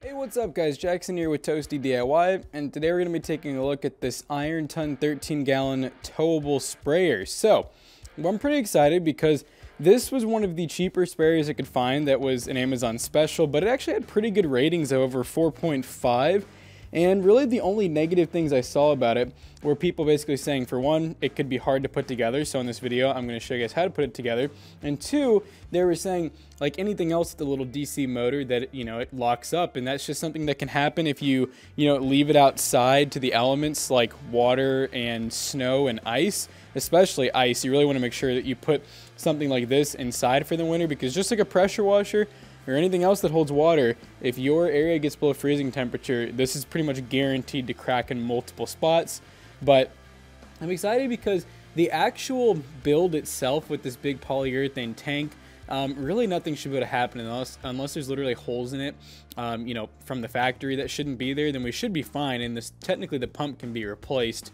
Hey, what's up guys? Jackson here with Toasty DIY, and today we're going to be taking a look at this Ironton 13-gallon towable sprayer. So, I'm pretty excited because this was one of the cheaper sprayers I could find that was an Amazon special, but it actually had pretty good ratings of over 4.5. And really the only negative things I saw about it were people basically saying, for one, it could be hard to put together. So in this video, I'm going to show you guys how to put it together. And two, they were saying, like anything else with the little DC motor, that, it locks up. And that's just something that can happen if you, leave it outside to the elements like water and snow and ice, especially ice. You really want to make sure that you put something like this inside for the winter, because just like a pressure washer or anything else that holds water, if your area gets below freezing temperature, this is pretty much guaranteed to crack in multiple spots. But I'm excited because the actual build itself with this big polyurethane tank, really nothing should be able to happen unless there's literally holes in it, from the factory that shouldn't be there. Then we should be fine, and this technically the pump can be replaced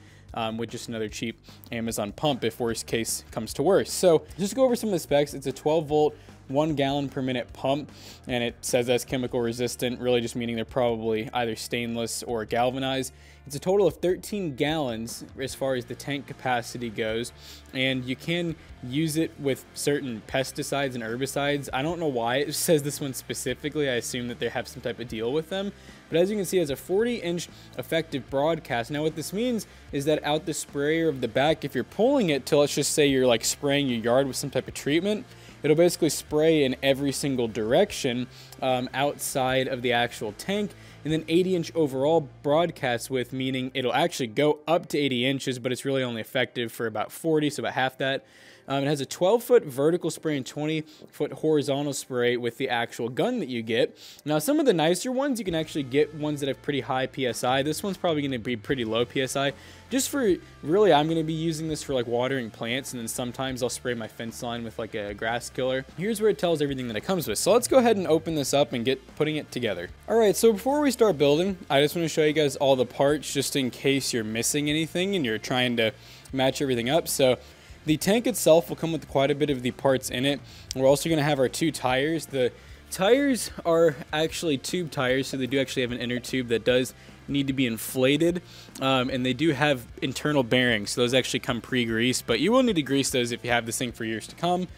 with just another cheap Amazon pump if worst case comes to worst. So just to go over some of the specs, it's a 12-volt 1 gallon per minute pump, and it says that's chemical resistant, really just meaning they're probably either stainless or galvanized. It's a total of 13 gallons as far as the tank capacity goes, and you can use it with certain pesticides and herbicides. I don't know why it says this one specifically. I assume that they have some type of deal with them. But as you can see, it has a 40-inch effective broadcast. Now what this means is that out the sprayer of the back, if you're pulling it to, let's just say you're like spraying your yard with some type of treatment, it'll basically spray in every single direction outside of the actual tank. And then 80-inch overall broadcast width, meaning it'll actually go up to 80 inches, but it's really only effective for about 40, so about half that. It has a 12-foot vertical spray and 20-foot horizontal spray with the actual gun that you get. Now, some of the nicer ones, you can actually get ones that have pretty high PSI. This one's probably going to be pretty low PSI. Just for, really, I'm going to be using this for like watering plants, and then sometimes I'll spray my fence line with like a grass killer. Here's where it tells everything that it comes with. So let's go ahead and open this up and get putting it together. All right, so before we start building, I just want to show you guys all the parts just in case you're missing anything and you're trying to match everything up. So the tank itself will come with quite a bit of the parts in it. We're also going to have our two tires. The tires are actually tube tires, so they do actually have an inner tube that does need to be inflated, and they do have internal bearings, so those actually come pre-greased, but you will need to grease those if you have this thing for years to come.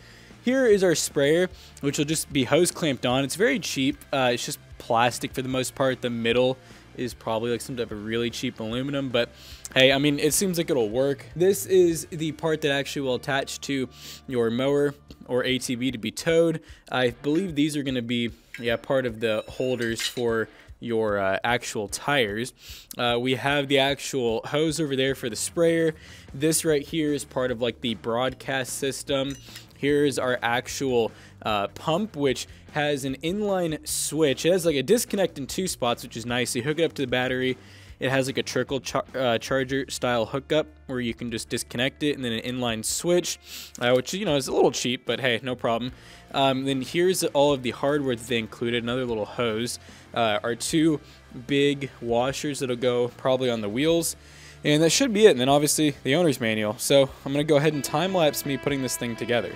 Here is our sprayer, which will just be hose clamped on. It's very cheap. It's just plastic for the most part. The middle is probably like some type of really cheap aluminum, but hey, I mean, it seems like it'll work. This is the part that actually will attach to your mower or ATV to be towed. I believe these are going to be, part of the holders for your actual tires. We have the actual hose over there for the sprayer. This right here is part of like the broadcast system. Here's our actual pump, which has an inline switch. It has like a disconnect in two spots, which is nice. You hook it up to the battery. It has like a trickle charger style hookup where you can just disconnect it, and then an inline switch, which is a little cheap, but hey, no problem. Then here's all of the hardware that they included. Another little hose, our two big washers that'll go probably on the wheels, and that should be it. And then obviously the owner's manual. So I'm gonna go ahead and time lapse me putting this thing together.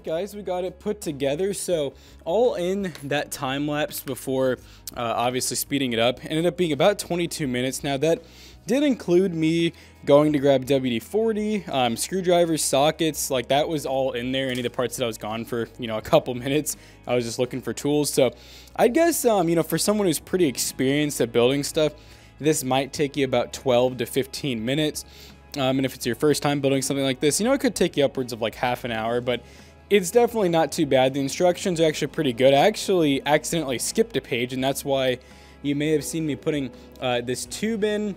guys, we got it put together. So all in that time lapse before obviously speeding it up ended up being about 22 minutes. Now that did include me going to grab WD-40, screwdrivers, sockets, like that was all in there. Any of the parts that I was gone for, you know, a couple minutes, I was just looking for tools. So I guess, you know, for someone who's pretty experienced at building stuff, this might take you about 12 to 15 minutes. And if it's your first time building something like this, you know, it could take you upwards of like half an hour, but it's definitely not too bad. The instructions are actually pretty good. I actually accidentally skipped a page, and that's why you may have seen me putting this tube in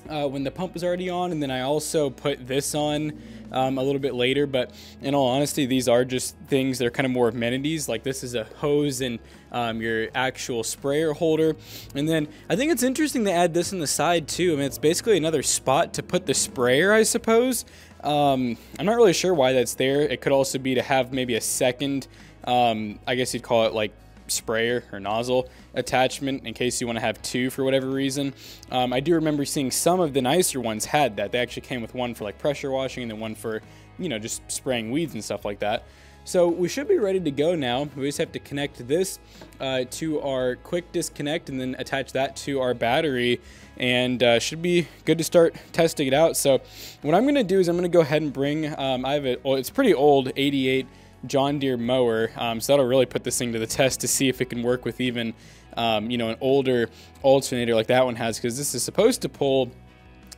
when the pump was already on, and then I also put this on a little bit later. But in all honesty, these are just things that are kind of more amenities. Like this is a hose and your actual sprayer holder. And then I think it's interesting to add this on the side too. I mean, it's basically another spot to put the sprayer, I suppose. I'm not really sure why that's there. It could also be to have maybe a second, I guess you'd call it like sprayer or nozzle attachment in case you want to have two for whatever reason. I do remember seeing some of the nicer ones had that. They actually came with one for like pressure washing and then one for, you know, just spraying weeds and stuff like that. So we should be ready to go now. We just have to connect this to our quick disconnect and then attach that to our battery, and should be good to start testing it out. So what I'm going to do is I'm going to go ahead and bring, I have it's pretty old 88 John Deere mower, so that'll really put this thing to the test to see if it can work with even you know, an older alternator like that one has, because this is supposed to pull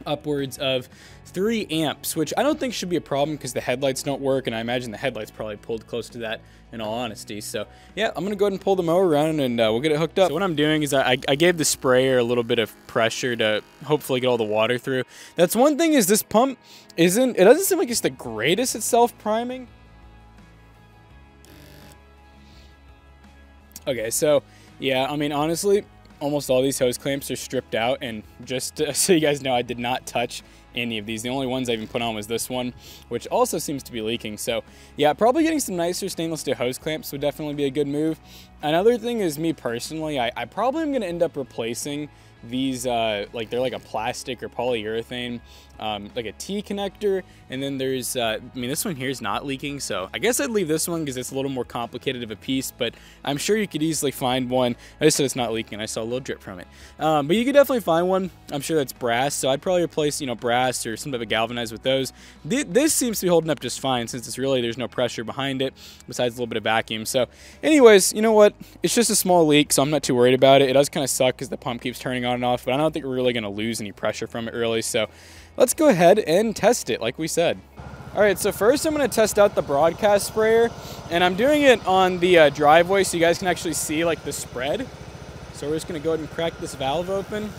upwards of 3 amps, which I don't think should be a problem because the headlights don't work, and I imagine the headlights probably pulled close to that in all honesty. So yeah, I'm gonna go ahead and pull the mower around, and we'll get it hooked up. So what I'm doing is I gave the sprayer a little bit of pressure to hopefully get all the water through. That's one thing, is this pump it doesn't seem like it's the greatest at self-priming. Okay, so yeah, I mean, honestly, almost all these hose clamps are stripped out, and just so you guys know, I did not touch any of these. The only ones I even put on was this one, which also seems to be leaking. So yeah, probably getting some nicer stainless steel hose clamps would definitely be a good move. Another thing is, me personally, I probably am going to end up replacing these, like they're like a plastic or polyurethane, like a T connector, and then there's, I mean, this one here is not leaking, so I guess I'd leave this one because it's a little more complicated of a piece, but I'm sure you could easily find one. I just said it's not leaking, I saw a little drip from it, but you could definitely find one. I'm sure that's brass, so I'd probably replace, you know, brass or some type of galvanized with those. This seems to be holding up just fine, since it's really, there's no pressure behind it besides a little bit of vacuum. So anyways, you know what, it's just a small leak, so I'm not too worried about it. It does kind of suck because the pump keeps turning on and off, but I don't think we're really going to lose any pressure from it really. So let's go ahead and test it like we said. All right, so first I'm going to test out the broadcast sprayer, and I'm doing it on the driveway so you guys can actually see like the spread. So we're just going to go ahead and crack this valve open.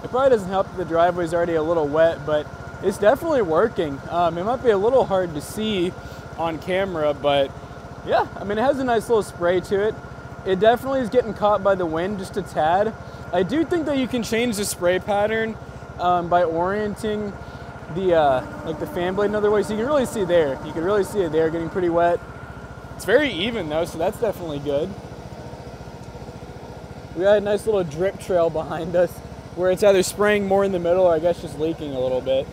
It probably doesn't help that the driveway's already a little wet, but it's definitely working. It might be a little hard to see on camera, but yeah, I mean, it has a nice little spray to it. It definitely is getting caught by the wind just a tad. I do think that you can change the spray pattern by orienting the like the fan blade another way, so you can really see there. You can really see it there getting pretty wet. It's very even though, so that's definitely good. We got a nice little drip trail behind us, where it's either spraying more in the middle or I guess just leaking a little bit.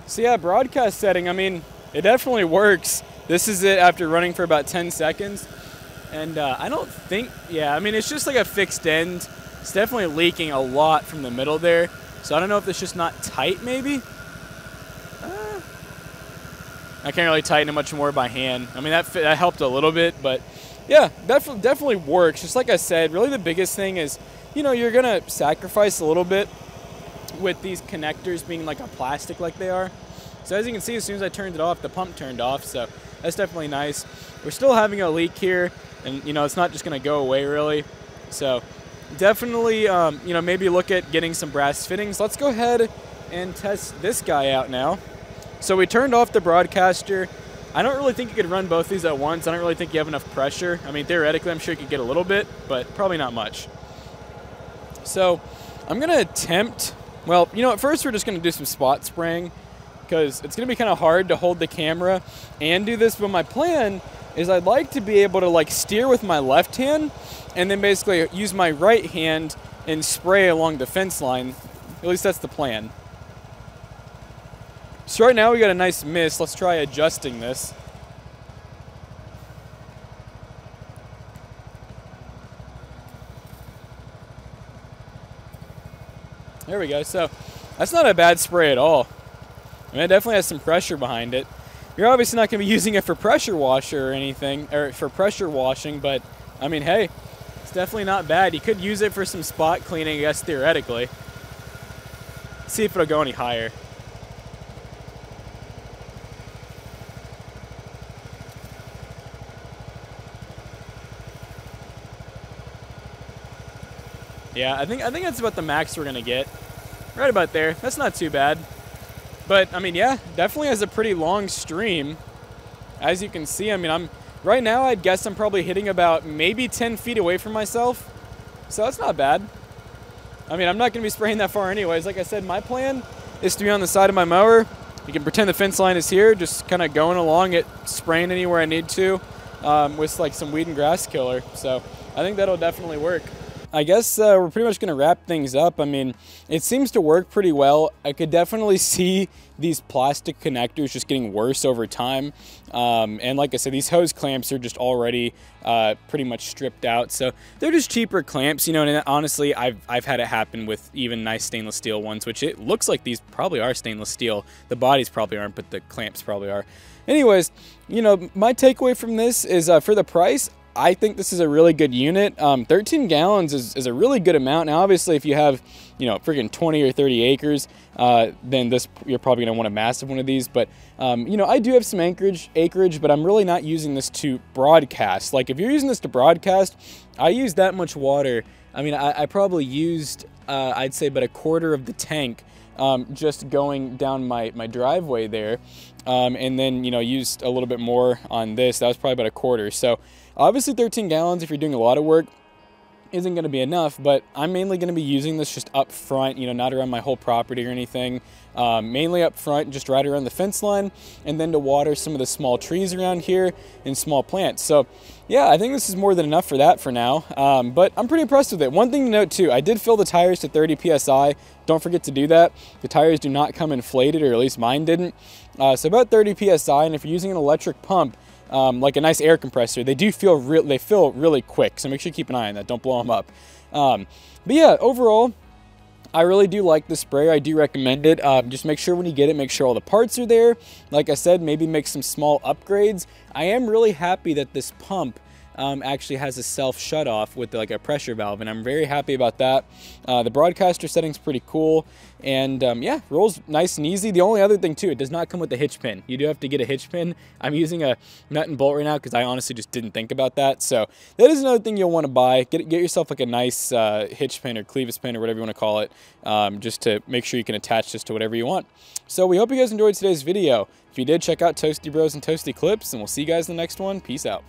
So yeah, broadcast setting, I mean, it definitely works. This is it after running for about 10 seconds. And I don't think, yeah, I mean, it's just like a fixed end. It's definitely leaking a lot from the middle there. So I don't know if it's just not tight maybe. I can't really tighten it much more by hand. I mean, that helped a little bit, but yeah, definitely works. Just like I said, really the biggest thing is, you know, you're gonna sacrifice a little bit with these connectors being like a plastic like they are. So as you can see, as soon as I turned it off, the pump turned off, so that's definitely nice. We're still having a leak here, and you know, it's not just gonna go away really. So definitely, you know, maybe look at getting some brass fittings. Let's go ahead and test this guy out now. So we turned off the broadcaster. I don't really think you could run both these at once. I don't really think you have enough pressure. I mean, theoretically, I'm sure you could get a little bit, but probably not much. So I'm gonna attempt Well, you know, at first we're just going to do some spot spraying because it's going to be kind of hard to hold the camera and do this. But my plan is I'd like to be able to like steer with my left hand and then basically use my right hand and spray along the fence line. At least that's the plan. So right now we got a nice mist. Let's try adjusting this. There we go. So that's not a bad spray at all. I mean, it definitely has some pressure behind it. You're obviously not going to be using it for pressure washer or anything, or for pressure washing, but I mean, hey, it's definitely not bad. You could use it for some spot cleaning, I guess, theoretically. See if it'll go any higher. Yeah, I think that's about the max we're gonna get. Right about there. That's not too bad. But I mean, yeah, definitely has a pretty long stream. As you can see, I mean, right now I'd guess I'm probably hitting about maybe 10 feet away from myself. So that's not bad. I mean, I'm not gonna be spraying that far anyways. Like I said, my plan is to be on the side of my mower. You can pretend the fence line is here, just kind of going along it, spraying anywhere I need to with like some weed and grass killer. So I think that'll definitely work. I guess we're pretty much going to wrap things up. I mean, it seems to work pretty well. I could definitely see these plastic connectors just getting worse over time. And like I said, these hose clamps are just already pretty much stripped out. So they're just cheaper clamps, you know, and honestly, I've had it happen with even nice stainless steel ones, which it looks like these probably are stainless steel. The bodies probably aren't, but the clamps probably are. Anyways, you know, my takeaway from this is for the price, I think this is a really good unit. 13 gallons is a really good amount. Now, obviously, if you have, you know, freaking 20 or 30 acres, then you're probably going to want a massive one of these. But, you know, I do have some acreage, but I'm really not using this to broadcast. Like, if you're using this to broadcast, I use that much water. I mean, I probably used, I'd say, about a quarter of the tank just going down my driveway there. And then, you know, used a little bit more on this. That was probably about a quarter. So obviously 13 gallons, if you're doing a lot of work, isn't going to be enough, but I'm mainly going to be using this just up front, you know, not around my whole property or anything. Mainly up front, just right around the fence line, and then to water some of the small trees around here and small plants. So yeah, I think this is more than enough for that for now, but I'm pretty impressed with it. One thing to note too, I did fill the tires to 30 PSI. Don't forget to do that. The tires do not come inflated, or at least mine didn't. So about 30 PSI, and if you're using an electric pump, like a nice air compressor, they fill really quick, so make sure you keep an eye on that. Don't blow them up. But yeah, overall, I really do like the sprayer. I do recommend it. Just make sure when you get it, make sure all the parts are there. Like I said, maybe make some small upgrades. I am really happy that this pump actually has a self shut off with like a pressure valve, and I'm very happy about that. The broadcaster setting's pretty cool, and yeah, rolls nice and easy. The only other thing too, it does not come with a hitch pin. You do have to get a hitch pin. I'm using a nut and bolt right now because I honestly just didn't think about that. So that is another thing you'll want to buy. Get yourself like a nice hitch pin or clevis pin or whatever you want to call it, just to make sure you can attach this to whatever you want. So we hope you guys enjoyed today's video. If you did, check out Toasty Bros and Toasty Clips, and we'll see you guys in the next one. Peace out.